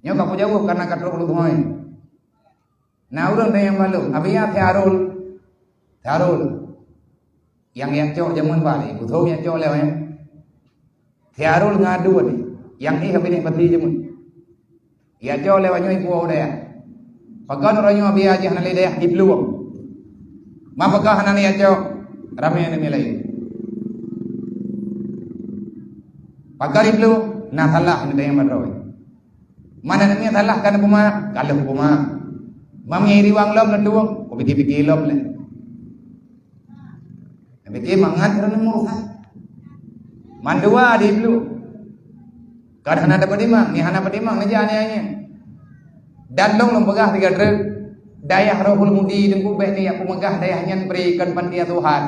Nyo kapu jauh karena katrok lu hoy. Nah urang yang balu, abiya Thiarul. Yang cok jamun bali, butuh yang cok lewe. Thiarul ngadu ni. Yang habis pati jamun. Ya cok lewe nyo ibu udah. Pakan orang nyo abiya aja hanali daya iblu. Mapakah hanali ya cok ramai ni milai. Pagar iblu na thalah ni daya madroy. Mana namanya thalah kan puma kalau puma. Mami riwang lom na tuwang, ko pikir lom le. Pikir mangat karena murah. Mandua di iblu. Kad hana dapat dimang, ni hana dapat dimang aja aneh-aneh. Dan long pegah tiga truk. Dayah rohul mudi dengku bek ni aku megah dayahnya berikan pantia Tuhan.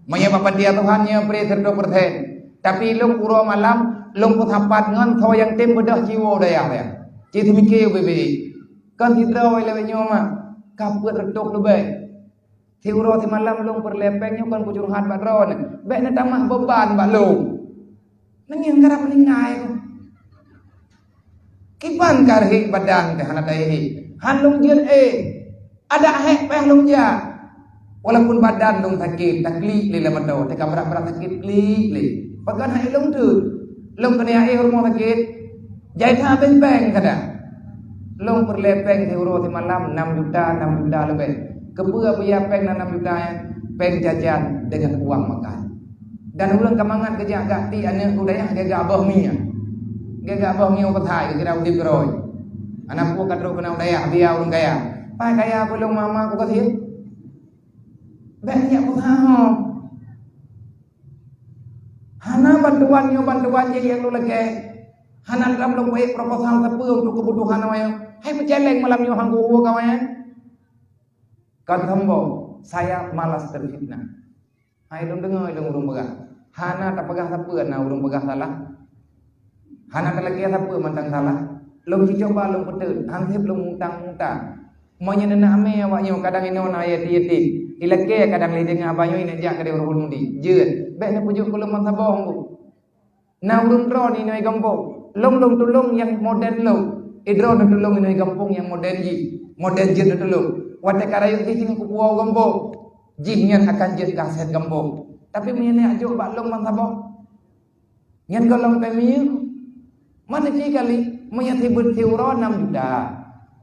Menyapa pantia Tuhannya beri 30%. Tapi long pura malam, long pun hapat ngan thau yang tem bedah jiwa dayah dia. Ci mikir bebe. Kan hidra wai lewe nyoma kaput retok lebay. Tiuro ti malam long perlepeng nyo kan bujur hat badron. Bek na tamah beban bak long. Nanging garap ningai ko. Kipan karhi badan ke hanat dai. Han long jian ada hek peh long ja. Walaupun badan long sakit takli le lamado te kamrak sakit li le. Pagan hai long tu. Long kena hormon sakit. Jai tha beng kada. Long perlepeng tiuro ti malam 6 juta lebih. Kepua biaya peng 6 juta peng jajan dengan uang makan. Dan ulang kemangan kerja agak ti anak udayah gagak abah mia. Gagak abah mia upathai kira udip keroi. Anak ku kadro kena udayah dia urang kaya. Pai kaya belum mama ku kathir. Banyak usaha. Hana bantuan yang lu lagi. Hanan ram long baik proposal tepu untuk kebutuhan awak. Hai menceleng malam nyo hanggu kawan. Kan saya malas terfitnah. Hai dong dengar dong urung pegah. Hana tak pegah tepu na urung pegah salah. Hana tak lagi tepu mantang salah. Long coba long petut, hansip long mutang-mutang. Monya nena ame awak nyo kadang ino na ayat-ayat. Ilake kadang lideng abanyo ina jak kade urung mundi. Jeut, bek na pujuk kulum mansabong bu. Na urung dro ni noi gambong. Long tulung yang modern long. Idro na tulung ini kampung yang modern jin na tulung. Wate karayot di sini kupuaw gambong. Jihnya akan jin kaset gambong. Tapi menyene ajo bak long mansabong. Nyan golong pemiyu. Mana sih kali menyati bertiuro 6 juta.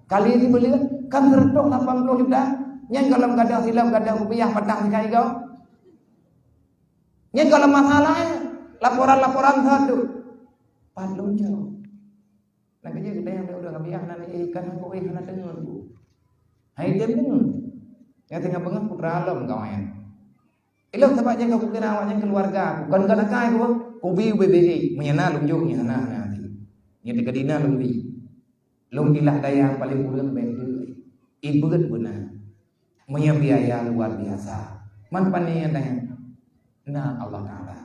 Kali ini beli kan tertok 80 juta. Nyan golong gadah silam gadah rupiah patah sekali kau. Nyan golong masalahnya laporan satu. Padung jauh. Nak kerja kita yang udah ngabiah nanti ikan aku hana dengar bu. Hai dia dengar. Yang tengah bengah putra alam kawan. Ilang sebab jangan kau kira awaknya keluarga. Bukan kena kai kau. Kubi BBI menyana lunjuknya hana nanti. Yang dekat lumbi. Lumbilah daya paling bulan betul. Ibu benar. Punya biaya luar biasa. Man panian daya. Nah Allah Taala.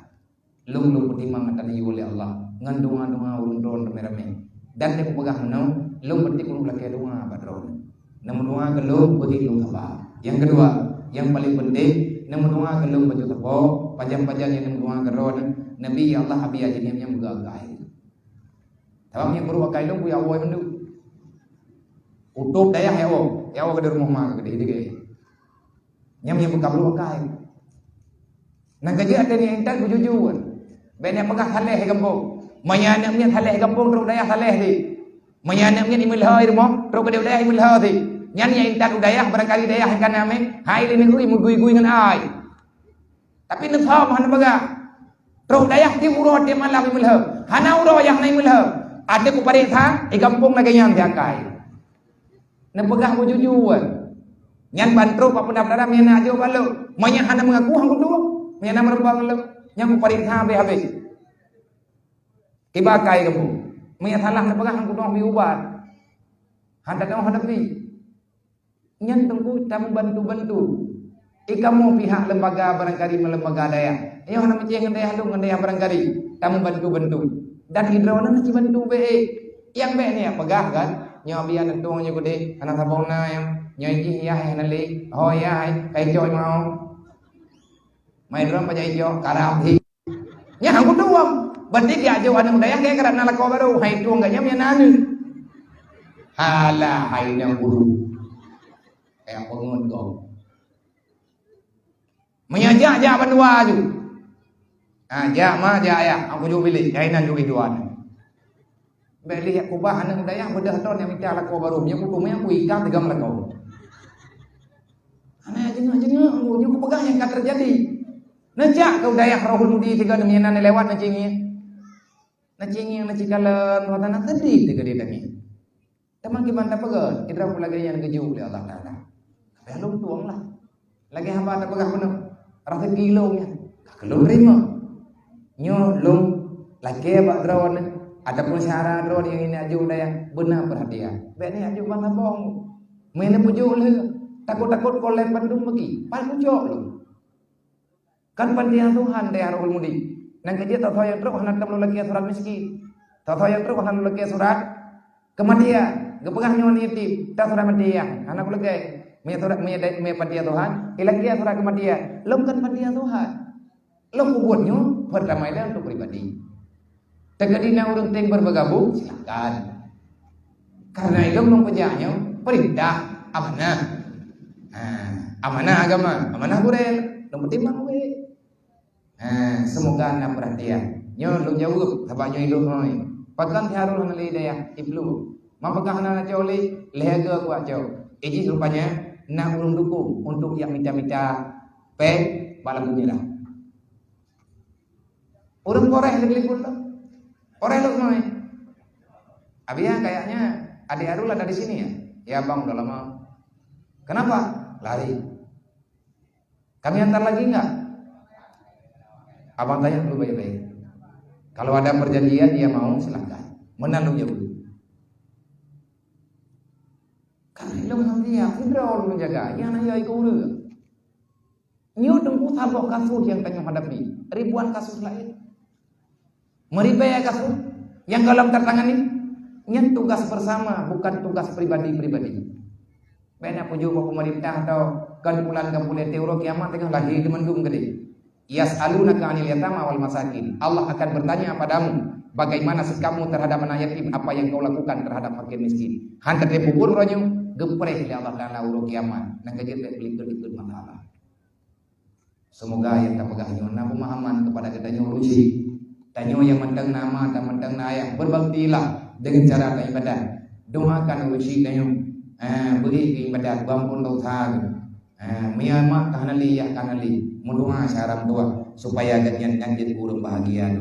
Lung pertimbangan tadi oleh Allah. Ngandungan urun don rame-rame. Dan dia pegang menau, lung berarti kurang lagi doa badron. Namun doa gelung berarti lung apa? Yang kedua, yang paling penting, namun doa gelung baju tepo, pajang-pajang yang namun doa geron, Nabi Allah habis aja yang begagai. Tapi yang baru pakai lung punya awal mendu. Utup daya hewo ke rumah mak gede. Yang buka baru pakai. Nang kerja ada ni entar bujujuan. Banyak pegah haleh kampung. Menyanamnya haleh kampung terus daya haleh di. Menyanamnya di mulha irmo terus ke daya mulha di. Nyanyi intan udayah barangkali daya kan ame. Hai ini kui mugui-gui ngan ai. Tapi nu tha man pegah. Terus daya ti uro ti malam mulha. Hana uro yang nai mulha. Ada ku pare tha di kampung lagi yang diakai. Nu pegah bujujuan. Nyan bantro pa pendapatan mena ajo balo. Manya hana mengaku hang kudu. Mena merebang lo. Yang perintah habis. Kibakai kamu. Menya salah na pegah hang kudu ubat. Handa kau hadapi. Nyan tengku tamu bantu-bantu. Ikamu pihak lembaga barangkali lembaga daya. Ayo hana meci ngendaya lu ngendaya barangkali tamu bantu-bantu. Dan hidrawana na ci bantu be. Yang be ni pegah kan. Nyo bian nentung nyo gede anak sabongna yang nyo iki ya hanali. Oh ya kai joy mau. Mai drum pajai jo karap thi. Nya hang kudu berarti dia jo anu daya kayak karena lako baru hai tuang ganya nya nanu. Halah hainya guru. Kayak pengun kau. Menyajak bandua tu. Jak mah jak ya, aku juga pilih. Kainan juga tuan. Beli aku bah anak daya bedah ton yang minta laku baru. Yang aku yang aku ikat tiga melakau. Anak jengak aku juga pegang yang tak terjadi. Najak kau daya rohul mudi tiga demianan lewat nacingi. Nacingi nacikalan watana tadi tiga dia tadi. Teman gimana pegang? Kita pula gaya yang keju oleh Allah Taala. Belum tuang lah. Lagi hamba tak pegang benar. Rasa kilaunya. Kalau terima. Nyo long lagi abak drawan. Adapun syarat drawan yang ini aju yang benar perhatian. Baik ni aju bang abang. Mana pujuk le. Takut-takut kolem bandung bagi. Pan pujuk lu. Kan pandian Tuhan dia rohul mudi. Nang kerja tak tahu yang teruk hendak kamu lagi surat miskin. Tak tahu yang teruk hendak lagi surat kematian. Gepegah nyawa yatim. Tak surat kematian. Anak lagi. Punya surat punya pandian Tuhan. Ilagi surat kematian. Lom kan pandian Tuhan. Lom buatnya pertama itu untuk pribadi. Tegadinya orang ting bergabung silakan. Karena itu mempunyainya perintah amanah. Amanah agama, amanah kurel, lom timbang we. Semoga anda perhatian. Nyo lom jawab tabaknya hidup noi. Patkan tiarul hanali daya iblu. Mapakah hana joli lega kuat jauh. Iji rupanya nak ulun dukung untuk yang minta-minta balam dunia lah. Orang koreh lebih pun lah. Koreh lu noi. Abia kayaknya adik Arul ada di sini ya. Ya bang udah lama. Kenapa? Lari. Kami antar lagi enggak? Abang tanya dulu baik-baik. Kalau ada perjanjian dia mau silahkan. Menanungnya dulu. Karena ilmu dia, Fidra menjaga. Yang nanya ikut urut. Nyo tunggu tabok kasus yang kami hadapi. Ribuan kasus lain. Meribaya kasus yang dalam tertangani. Ini tugas bersama, bukan tugas pribadi-pribadi. Banyak juga pemerintah atau kumpulan teori kiamat tengah lagi di mendung gede. Yas'alunaka 'anil yatama wal masakin. Allah akan bertanya padamu, bagaimana sikapmu terhadap anak yatim, apa yang kau lakukan terhadap fakir miskin. Hantar dia pukul ronyo, gepreh Allah Taala urut kiamat. Nang kejut ikut masalah. Semoga yang tak pegang nyona pemahaman kepada kita urusi. Tanyo yang mendang nama dan mendang naya, berbaktilah dengan cara ibadah. Doakan urusi tanyo. Beri ibadah bangun dosa. Miyamak kanali ya kanali. Mendoa syaram doa supaya gantian jadi burung bahagia.